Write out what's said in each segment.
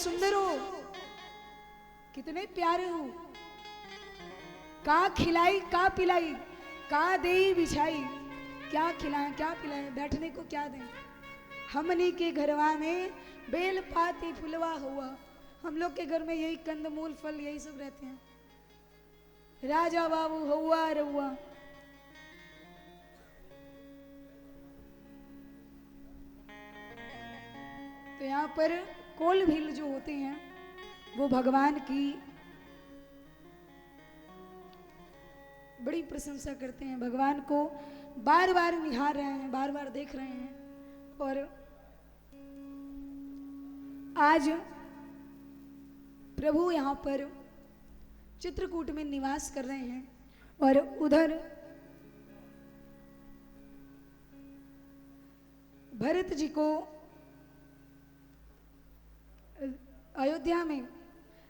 सुंदर हो, कितने प्यारे हो, का खिलाई का पिलाई, का देई बिछाई, क्या खिलाएं क्या पिलाएं, बैठने को क्या दें। हमनी के घरवा में बेल पाती फुलवा हुआ। हम लोग के घर में यही कंदमूल फल यही सब रहते हैं। राजा बाबू हुआ रहुआ। तो यहाँ पर कोल भील जो होते हैं वो भगवान की बड़ी प्रशंसा करते हैं, भगवान को बार बार निहार रहे हैं, बार बार देख रहे हैं। और आज प्रभु यहाँ पर चित्रकूट में निवास कर रहे हैं और उधर भरत जी को अयोध्या में,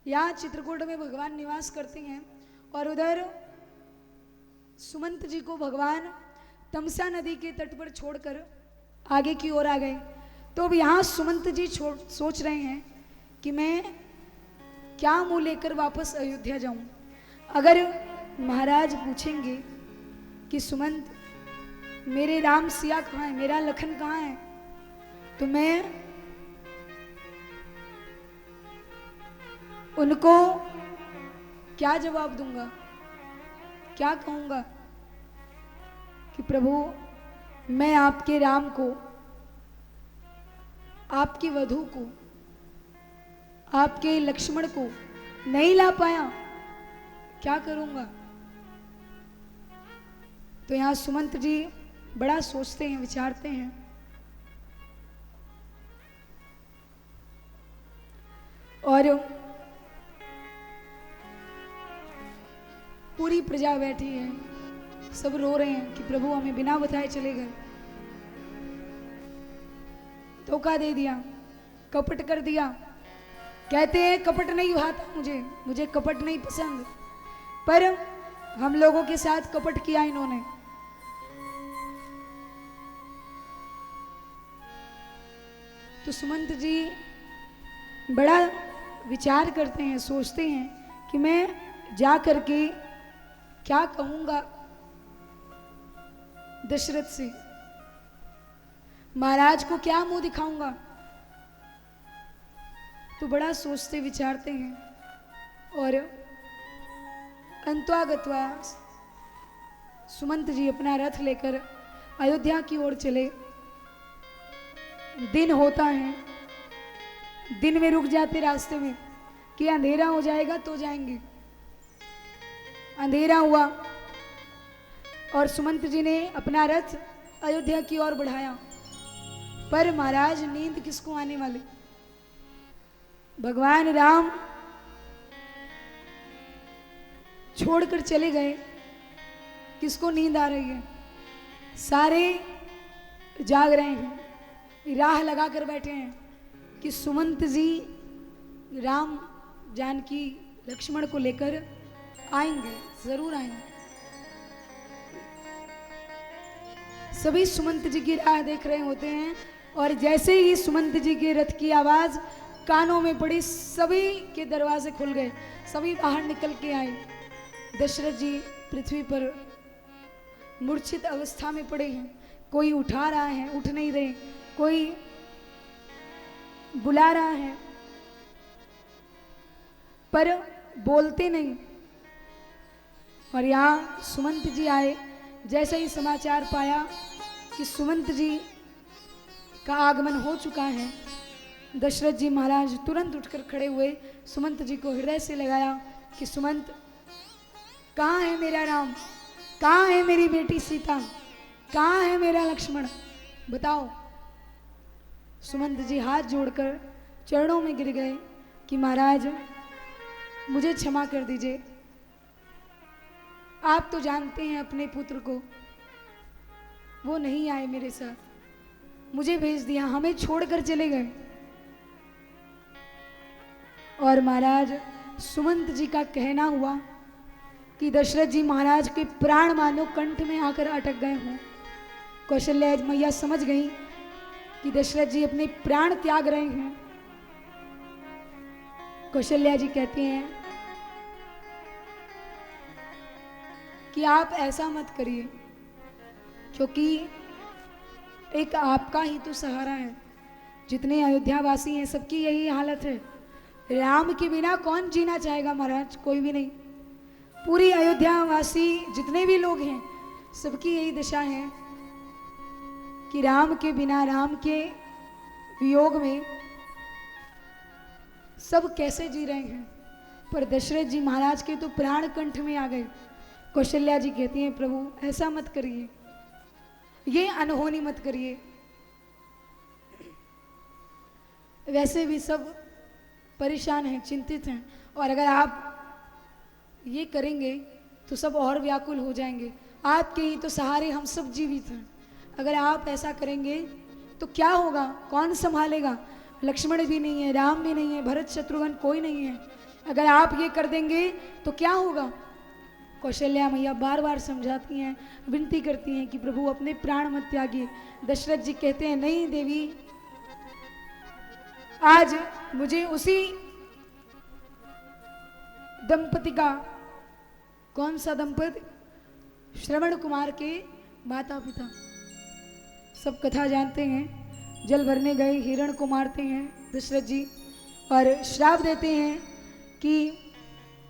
यहाँ चित्रकूट में भगवान निवास करते हैं और उधर सुमंत जी को भगवान तमसा नदी के तट पर छोड़कर आगे की ओर आ गए। तो अब यहाँ सुमंत जी सोच रहे हैं कि मैं क्या मुंह लेकर वापस अयोध्या जाऊं। अगर महाराज पूछेंगे कि सुमंत मेरे राम सिया कहाँ है, मेरा लखन कहाँ है, तो मैं उनको क्या जवाब दूंगा, क्या कहूंगा कि प्रभु मैं आपके राम को, आपकी वधू को, आपके लक्ष्मण को नहीं ला पाया, क्या करूंगा। तो यहां सुमंत जी बड़ा सोचते हैं, विचारते हैं। और पूरी प्रजा बैठी है, सब रो रहे हैं कि प्रभु हमें बिना बताए चले गए, धोखा दे दिया, कपट कर दिया। कहते हैं कपट नहीं भाता मुझे कपट नहीं पसंद, पर हम लोगों के साथ कपट किया इन्होंने। तो सुमंत जी बड़ा विचार करते हैं, सोचते हैं कि मैं जा करके क्या कहूंगा दशरथ से, महाराज को क्या मुंह दिखाऊंगा। तो बड़ा सोचते विचारते हैं और अंतवागत्वा सुमंत जी अपना रथ लेकर अयोध्या की ओर चले। दिन होता है, दिन में रुक जाते रास्ते में कि अंधेरा हो जाएगा तो जाएंगे। अंधेरा हुआ और सुमंत जी ने अपना रथ अयोध्या की ओर बढ़ाया, पर महाराज नींद किसको आने वाले। भगवान राम छोड़कर चले गए, किसको नींद आ रही है। सारे जाग रहे हैं, राह लगाकर बैठे हैं कि सुमंत जी राम जानकी लक्ष्मण को लेकर आएंगे, जरूर आएंगे। सभी सुमंत जी की राह देख रहे होते हैं और जैसे ही सुमंत जी के रथ की आवाज कानों में पड़ी, सभी के दरवाजे खुल गए, सभी बाहर निकल के आए। दशरथ जी पृथ्वी पर मूर्छित अवस्था में पड़े हैं, कोई उठा रहा है, उठ नहीं रहे, कोई बुला रहा है पर बोलते नहीं। और यहाँ सुमंत जी आए, जैसे ही समाचार पाया कि सुमंत जी का आगमन हो चुका है, दशरथ जी महाराज तुरंत उठकर खड़े हुए, सुमंत जी को हृदय से लगाया कि सुमंत कहाँ है मेरा राम, कहाँ है मेरी बेटी सीता, कहाँ है मेरा लक्ष्मण, बताओ। सुमंत जी हाथ जोड़कर चरणों में गिर गए कि महाराज मुझे क्षमा कर दीजिए, आप तो जानते हैं अपने पुत्र को, वो नहीं आए मेरे साथ, मुझे भेज दिया, हमें छोड़कर चले गए। और महाराज सुमंत जी का कहना हुआ कि दशरथ जी महाराज के प्राण मानो कंठ में आकर अटक गए हों। कौशल्या मैया समझ गई कि दशरथ जी अपने प्राण त्याग रहे हैं कौशल्या जी कहती हैं कि आप ऐसा मत करिए, क्योंकि एक आपका ही तो सहारा है। जितने अयोध्यावासी हैं सबकी यही हालत है। राम के बिना कौन जीना चाहेगा महाराज? कोई भी नहीं। पूरी अयोध्यावासी जितने भी लोग हैं सबकी यही दशा है कि राम के बिना, राम के वियोग में सब कैसे जी रहे हैं। पर दशरथ जी महाराज के तो प्राण कंठ में आ गए। कौशल्या जी कहती हैं प्रभु ऐसा मत करिए, ये अनहोनी मत करिए। वैसे भी सब परेशान हैं, चिंतित हैं, और अगर आप ये करेंगे तो सब और व्याकुल हो जाएंगे। आपके ही तो सहारे हम सब जीवित हैं। अगर आप ऐसा करेंगे तो क्या होगा? कौन संभालेगा? लक्ष्मण भी नहीं है, राम भी नहीं है, भरत शत्रुघ्न कोई नहीं है। अगर आप ये कर देंगे तो क्या होगा? कौशल्या मैया बार बार समझाती हैं, विनती करती हैं कि प्रभु अपने प्राण मत त्यागिए। दशरथ जी कहते हैं नहीं देवी, आज मुझे उसी दंपति का, कौन सा दंपति? श्रवण कुमार के माता पिता, सब कथा जानते हैं। जल भरने गए, हिरण को मारते हैं दशरथ जी और श्राप देते हैं कि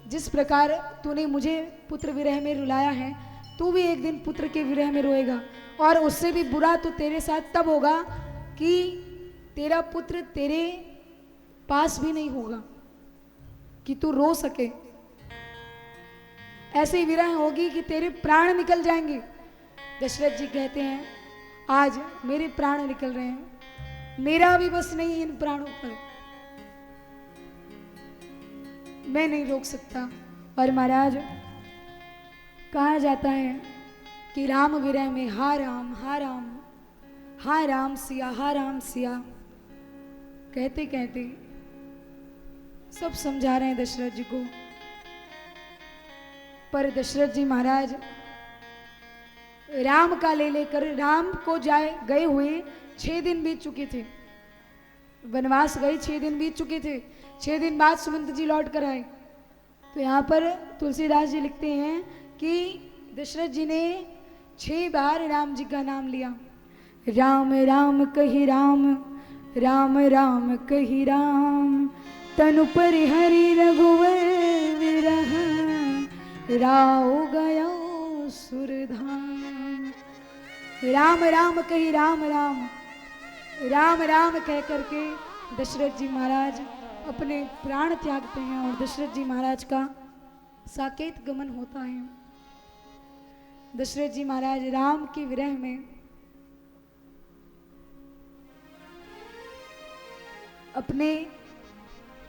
जिस प्रकार तूने मुझे पुत्र विरह में रुलाया है, तू भी एक दिन पुत्र के विरह में रोएगा, और उससे भी बुरा तो तेरे साथ तब होगा कि तेरा पुत्र तेरे पास भी नहीं होगा कि तू रो सके। ऐसी विरह होगी कि तेरे प्राण निकल जाएंगे। दशरथ जी कहते हैं आज मेरे प्राण निकल रहे हैं, मेरा भी बस नहीं इन प्राणों पर, मैं नहीं रोक सकता। और महाराज कहा जाता है कि राम विरह में हा राम हा राम, हा राम सिया, हा राम सिया कहते कहते सब समझा रहे हैं दशरथ जी को। पर दशरथ जी महाराज राम का ले लेकर, राम को गए हुए 6 दिन बीत चुके थे, वनवास गए 6 दिन बीत चुके थे। 6 दिन बाद सुमंत जी लौट कर आए। तो यहाँ पर तुलसीदास जी लिखते हैं कि दशरथ जी ने 6 बार राम जी का नाम लिया। राम राम कही राम, राम राम कही राम, तनु पर हरि रघुवर विरह, राव गया सुरधाम। राम राम कही राम, राम राम राम कह करके दशरथ जी महाराज अपने प्राण त्यागते हैं और दशरथ जी महाराज का साकेत गमन होता है। दशरथ जी महाराज राम के विरह में अपने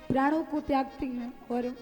प्राणों को त्यागते हैं और